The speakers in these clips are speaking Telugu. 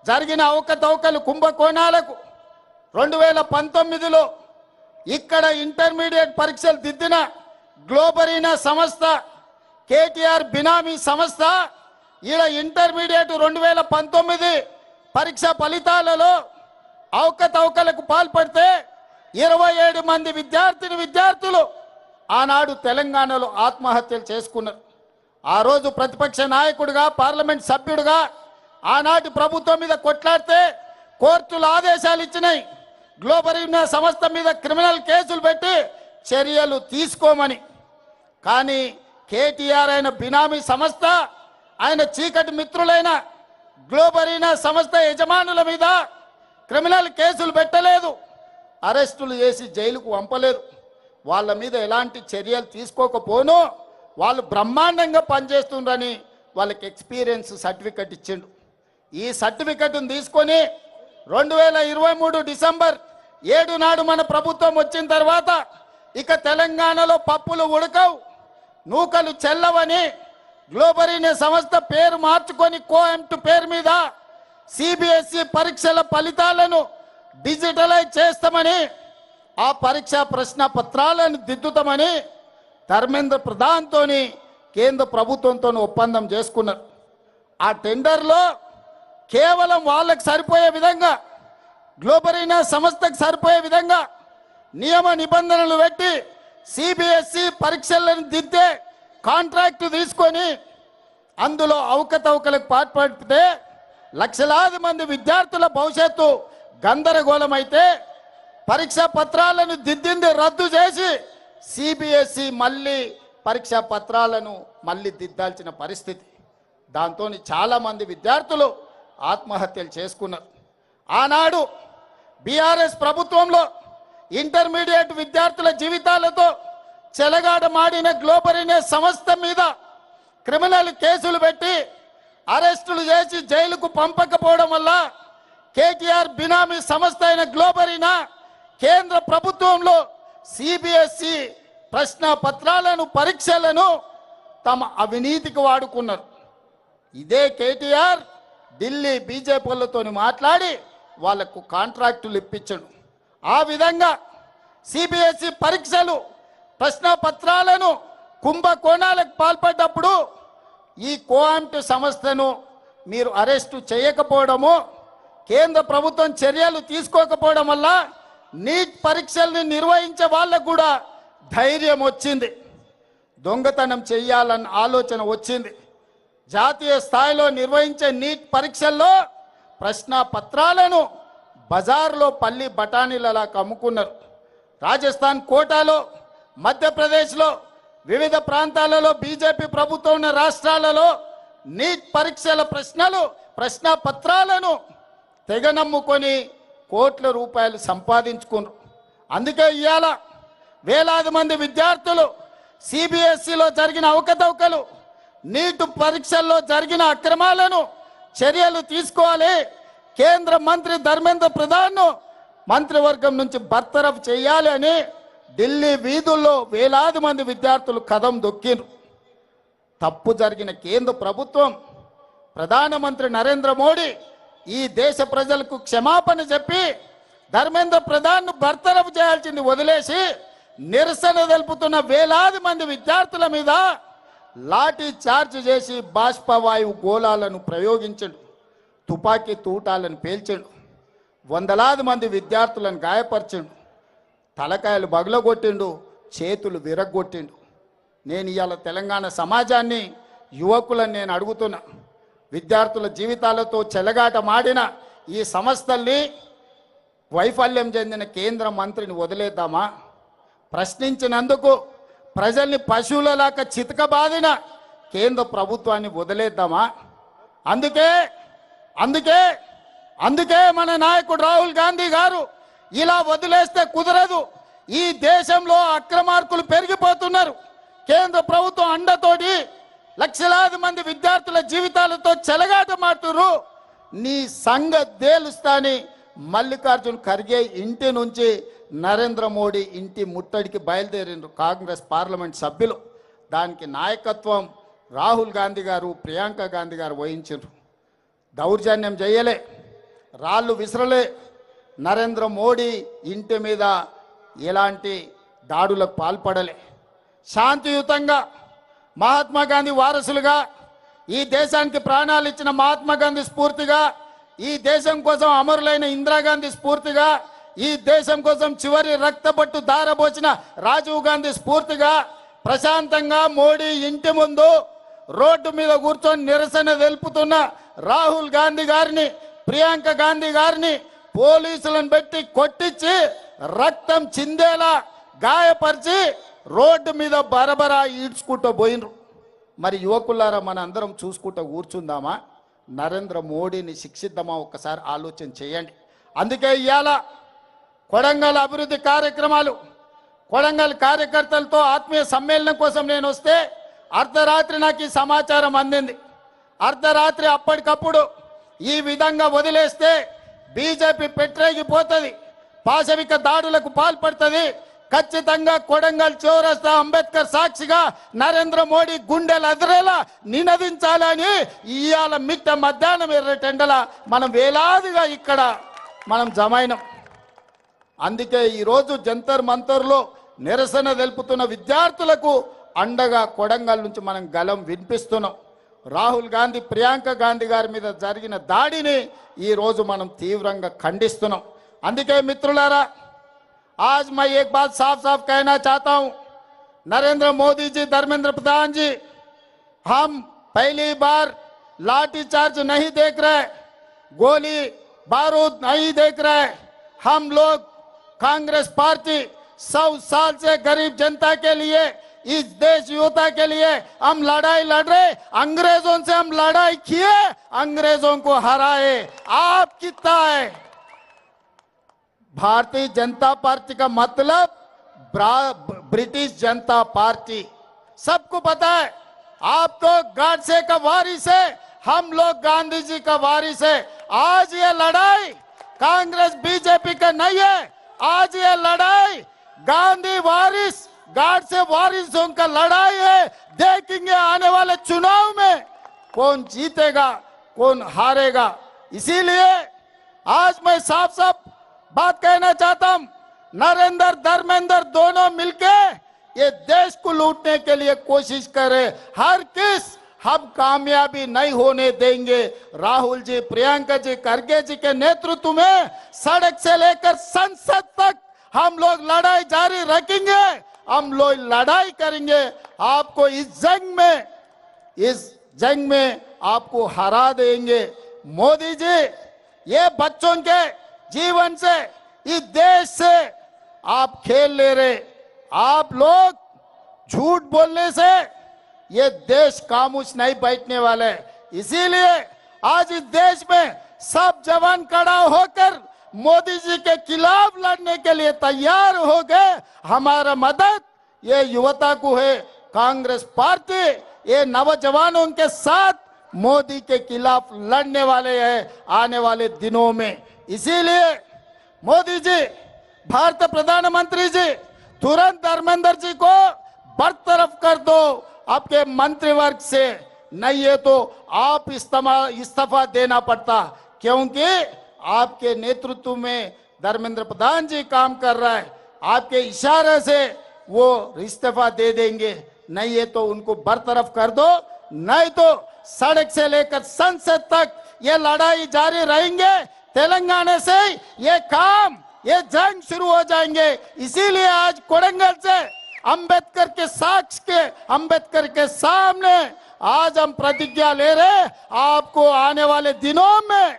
జరిగిన అవకతవకలు కుంభకోణాలకు 2019లో ఇక్కడ ఇంటర్మీడియట్ పరీక్షలు దిద్దిన గ్లోబరీనా సంస్థ, కేటీఆర్ బినామీ సంస్థ ఈడ ఇంటర్మీడియట్ 2019 పరీక్ష ఫలితాలలో అవకతవకలకు పాల్పడితే 27 మంది విద్యార్థులు ఆనాడు తెలంగాణలో ఆత్మహత్యలు చేసుకున్నారు. ఆ రోజు ప్రతిపక్ష నాయకుడిగా, పార్లమెంట్ సభ్యుడిగా ఆనాటి ప్రభుత్వం మీద కొట్లాడితే కోర్టులు ఆదేశాలు ఇచ్చినాయి, గ్లోబరీనా సంస్థ మీద క్రిమినల్ కేసులు పెట్టి చర్యలు తీసుకోమని. కానీ కేటీఆర్ అయిన బినామీ సంస్థ, ఆయన చీకటి మిత్రులైన గ్లోబరీనా సంస్థ యజమానుల మీద క్రిమినల్ కేసులు పెట్టలేదు, అరెస్టులు చేసి జైలుకు పంపలేదు. వాళ్ళ మీద ఎలాంటి చర్యలు తీసుకోకపోను వాళ్ళు బ్రహ్మాండంగా పనిచేస్తుండ్రని వాళ్ళకి ఎక్స్పీరియన్స్ సర్టిఫికెట్ ఇచ్చిండు. ఈ సర్టిఫికెట్ను తీసుకొని 2023 డిసెంబర్ 7 నాడు మన ప్రభుత్వం వచ్చిన తర్వాత ఇక తెలంగాణలో పప్పులు ఉడకవు, నూకలు చెల్లవని గ్లోబరీనా సంస్థ పేరు మార్చుకొని కోఎంట్ పేరు మీద సిబిఎస్ఈ పరీక్షల ఫలితాలను డిజిటలైజ్ చేస్తామని, ఆ పరీక్షా ప్రశ్న పత్రాలను దిద్దుతామని ధర్మేంద్ర ప్రధాన్తో కేంద్ర ప్రభుత్వంతో ఒప్పందం చేసుకున్నారు. ఆ టెండర్లో కేవలం వాళ్ళకి సరిపోయే విధంగా, గ్లోబరీనా సంస్థకు సరిపోయే విధంగా నియమ నిబంధనలు పెట్టి సిబిఎస్ఈ పరీక్షలను దిద్దే కాంట్రాక్టు తీసుకొని అందులో అవకతవకలకు పాల్పడితే లక్షలాది మంది విద్యార్థుల భవిష్యత్తు గందరగోళమైతే పరీక్షా పత్రాలను దిద్దింది రద్దు చేసి సిబిఎస్ఈ మళ్ళీ పరీక్షా పత్రాలను మళ్ళీ దిద్దాల్సిన పరిస్థితి. దాంతో చాలామంది విద్యార్థులు ఆత్మహత్యలు చేసుకున్నారు. ఆనాడు బీఆర్ఎస్ ప్రభుత్వంలో ఇంటర్మీడియట్ విద్యార్థుల జీవితాలతో చెలగాటమాడిన గ్లోబరీనా సంస్థ మీద క్రిమినల్ కేసులు పెట్టి అరెస్టులు చేసి జైలుకు పంపకపోవడం వల్ల కేటీఆర్ బినామీ సంస్థ అయిన గ్లోబరీనా కేంద్ర ప్రభుత్వంలో సిబిఎస్ఈ ప్రశ్న పత్రాలను, పరీక్షలను తమ అవినీతికి వాడుకున్నారు. ఇదే కేటీఆర్ ఢిల్లీ బీజేపీలతో మాట్లాడి వాళ్లకు కాంట్రాక్టులు ఇప్పించాడు. ఆ విధంగా సిబిఎస్ఈ పరీక్షలు, ప్రశ్న పత్రాలను కుంభకోణాలకు పాల్పడ్డప్పుడు ఈ కోఆంట్ సంస్థను మీరు అరెస్టు చేయకపోవడము, కేంద్ర ప్రభుత్వం చర్యలు తీసుకోకపోవడం వల్ల నీట్ పరీక్షల్ని నిర్వహించే వాళ్ళకు కూడా ధైర్యం వచ్చింది, దొంగతనం చేయాలన్న ఆలోచన వచ్చింది. జాతీయ స్థాయిలో నిర్వహించే నీట్ పరీక్షల్లో ప్రశ్న పత్రాలను బజార్లో పల్లి బఠానీలలా అమ్ముకున్నారు. రాజస్థాన్ కోటాలో, మధ్యప్రదేశ్లో, వివిధ ప్రాంతాలలో బీజేపీ ప్రభుత్వం ఉన్న రాష్ట్రాలలో నీట్ పరీక్షల ప్రశ్న పత్రాలను తెగనమ్ముకొని కోట్ల రూపాయలు సంపాదించుకున్నారు. అందుకే ఇవాళ వేలాది మంది విద్యార్థులు సిబిఎస్ఈలో జరిగిన అవకతవకలు, నీట్ పరీక్షల్లో జరిగిన అక్రమాలను చర్యలు తీసుకోవాలి, కేంద్ర మంత్రి ధర్మేంద్ర ప్రధాన్ను మంత్రివర్గం నుంచి బర్తరఫ్ చేయాలి అని ఢిల్లీ వీధుల్లో వేలాది మంది విద్యార్థులు కదం దొక్కిరు. తప్పు జరిగిన కేంద్ర ప్రభుత్వం, ప్రధానమంత్రి నరేంద్ర మోడీ ఈ దేశ ప్రజలకు క్షమాపణ చెప్పి ధర్మేంద్ర ప్రధాన్ను బర్తరఫ్ చేయాల్సింది వదిలేసి నిరసన తెలుపుతున్న వేలాది మంది విద్యార్థుల మీద లాఠీ చార్జ్ చేసి బాష్పవాయువు గోళాలను ప్రయోగించడు, తుపాకీ తూటాలను పేల్చాడు, వందలాది మంది విద్యార్థులను గాయపరిచాడు, తలకాయలు బగలగొట్టిండు, చేతులు విరగొట్టిండు. నేను ఇవాళ తెలంగాణ సమాజాన్ని, యువకులను నేను అడుగుతున్నా, విద్యార్థుల జీవితాలతో చెలగాటమాడిన ఈ సంస్థల్ని వైఫల్యం చెందిన కేంద్ర మంత్రిని వదిలేద్దామా? ప్రశ్నించినందుకు ప్రజల్ని పశువులలాగా చితకబాదిన కేంద్ర ప్రభుత్వాన్ని వదిలేద్దామా? అందుకే అందుకే అందుకే మన నాయకుడు రాహుల్ గాంధీ గారు ఇలా వదిలేస్తే కుదరదు, ఈ దేశంలో అక్రమార్కులు పెరిగిపోతున్నారు, కేంద్ర ప్రభుత్వం అండతోటి లక్షలాది మంది విద్యార్థుల జీవితాలతో చెలగాటమాడుతున్నారు, నీ సంగతి తేలుస్తాని మల్లికార్జున్ ఖర్గే ఇంటి నుంచి నరేంద్ర మోడీ ఇంటి ముట్టడికి బయలుదేరిండ్రు కాంగ్రెస్ పార్లమెంట్ సభ్యులు. దానికి నాయకత్వం రాహుల్ గాంధీ గారు, ప్రియాంక గాంధీ గారు వహించారు. దౌర్జన్యం చేయలే, రాళ్ళు విసరలే. నరేంద్ర మోడీ ఇంటి మీద ఎలాంటి దాడులకు పాల్పడలే. శాంతియుతంగా మహాత్మా గాంధీ వారసులుగా ఈ దేశానికి ప్రాణాలు ఇచ్చిన మహాత్మా గాంధీ స్ఫూర్తిగా, ఈ దేశం కోసం అమరులైన ఇందిరాగాంధీ స్ఫూర్తిగా, ఈ దేశం కోసం చివరి రక్తపట్టు ధారపోసిన రాజీవ్ గాంధీ స్ఫూర్తిగా ప్రశాంతంగా మోడీ ఇంటి ముందు రోడ్డు మీద కూర్చొని నిరసన తెలుపుతున్న రాహుల్ గాంధీ గారిని, ప్రియాంక గాంధీ గారిని పోలీసులను పెట్టి కొట్టించి రక్తం చిందేలా గాయపరిచి రోడ్డు మీద బరబరా ఈడ్చుకుంటూ పోయినరు. మరి యువకులారా, మన అందరం చూసుకుంటూ కూర్చుందామా? నరేంద్ర మోడీని శిక్షిద్దామా? ఒక్కసారి ఆలోచన చేయండి. అందుకే ఇవాళ కొడంగల్ అభివృద్ధి కార్యక్రమాలు, కొడంగల్ కార్యకర్తలతో ఆత్మీయ సమ్మేళనం కోసం నేను వస్తే అర్ధరాత్రి నాకు ఈ సమాచారం అందింది. అర్ధరాత్రి అప్పటికప్పుడు ఈ విధంగా వదిలేస్తే బీజేపీ పెట్టరేగిపోతుంది, పాశవిక దాడులకు పాల్పడుతుంది. ఖచ్చితంగా కొడంగల్ చౌరస్తా అంబేద్కర్ సాక్షిగా నరేంద్ర మోడీ గుండెలు అదిరేలా నినదించాలని ఇవాళ మిట్ట మధ్యాహ్నం ఎర్రటెండల మనం వేలాదిగా ఇక్కడ మనం జమైనం. అందుకే ఈరోజు జంతర్ మంతర్లో నిరసన తెలుపుతున్న విద్యార్థులకు అండగా కొడంగల్ నుంచి మనం గలం వినిపిస్తున్నాం. రాహుల్ గాంధీ, ప్రియాంక గాంధీ గారి మీద జరిగిన దాడిని ఈరోజు మనం తీవ్రంగా ఖండిస్తున్నాం. అందుకే मित्रुलारा, आज मैं एक बात साफ साफ कहना चाहता हूं, नरेंद्र मोदी जी, धर्मेंद्र प्रधान जी, हम पहली बार लाठी चार्ज नहीं देख रहे, गोली बारूद नहीं देख रहे। हम लोग कांग्रेस पार्टी 100 साल से गरीब जनता के लिए, इस देश युवता के लिए हम लड़ाई लड़ रहे। अंग्रेजों से हम लड़ाई किए, अंग्रेजों को हराए। आप कितना है? भारतीय जनता पार्टी का मतलब ब्रिटिश जनता पार्टी, सबको पता है। आप तो गाडसे का वारिस है, हम लोग गांधी जी का वारिस है। आज ये लड़ाई कांग्रेस बीजेपी का नहीं है, आज ये लड़ाई गांधी वारिस, गाडसे वारिसों का लड़ाई है। देखेंगे आने वाले चुनाव में कौन जीतेगा, कौन हारेगा। इसीलिए आज मैं साफ साफ बात कहना चाहता हूं, नरेंद्र धर्मेंद्र दोनों मिलके ये देश को लूटने के लिए कोशिश करे। हर किस हम कामयाबी नहीं होने देंगे। राहुल जी, प्रियंका जी, खड़गे जी के नेतृत्व में सड़क से लेकर संसद तक हम लोग लड़ाई जारी रखेंगे, हम लोग लड़ाई करेंगे। आपको इस जंग में आपको हरा देंगे। मोदी जी, ये बच्चों के जीवन से, इस देश से आप खेल ले रहे। आप लोग झूठ बोलने से ये देश खामोश नहीं बैठने वाले। इसीलिए आज इस देश में सब जवान खड़ा होकर मोदी जी के खिलाफ लड़ने के लिए तैयार हो गए। हमारा मदद ये युवता को है। कांग्रेस पार्टी ये नौजवानों के साथ मोदी के खिलाफ लड़ने वाले हैं आने वाले दिनों में। इसीलिए मोदी जी, भारत प्रधानमंत्री जी, तुरंत धर्मेंद्र जी को बरतरफ कर दो आपके मंत्रिवर्ग से, नहीं है तो आप इस्तीफा देना पड़ता। क्योंकि आपके नेतृत्व में धर्मेंद्र प्रधान जी काम कर रहा है, आपके इशारे से वो इस्तीफा दे देंगे। नहीं है तो उनको बरतरफ कर दो, नहीं तो सड़क से लेकर संसद तक ये लड़ाई जारी रहेंगे। तेलंगाना से ये काम, ये जंग शुरू हो जाएंगे। इसीलिए आज कोडंगल से अंबेडकर के साक्ष्य के, अंबेडकर के सामने आज हम प्रतिज्ञा ले रहे। आपको आने वाले दिनों में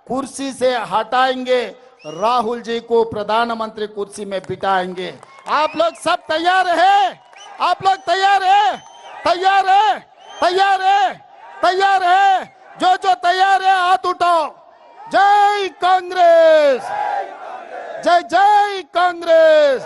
कुर्सी से हटाएंगे, राहुल जी को प्रधानमंत्री कुर्सी में बिठाएंगे। आप लोग सब तैयार है? आप लोग तैयार है? तैयार है? तैयार है? तैयार है? जो तैयार है हाथ उठाओ। जय कांग्रेस, जय जय कांग्रेस।